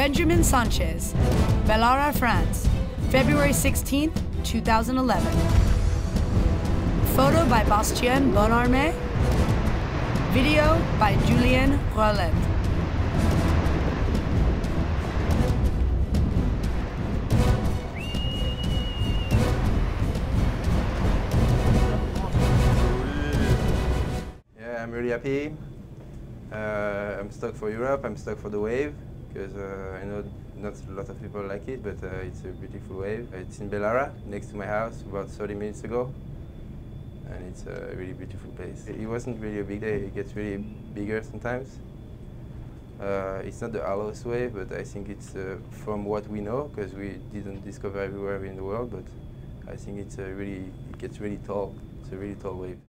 Benjamin Sanchis, Bellara, France, February 16, 2011. Photo by Bastien Bonarmé. Video by Julien Rolet. Yeah, I'm really happy. I'm stoked for Europe, I'm stoked for the wave, because I know not a lot of people like it, but it's a beautiful wave. It's in Bellara, next to my house, about 30 minutes ago. And it's a really beautiful place. It wasn't really a big day, it gets really bigger sometimes. It's not the Alos wave, but I think it's from what we know, because we didn't discover everywhere in the world, but I think it gets really tall. It's a really tall wave.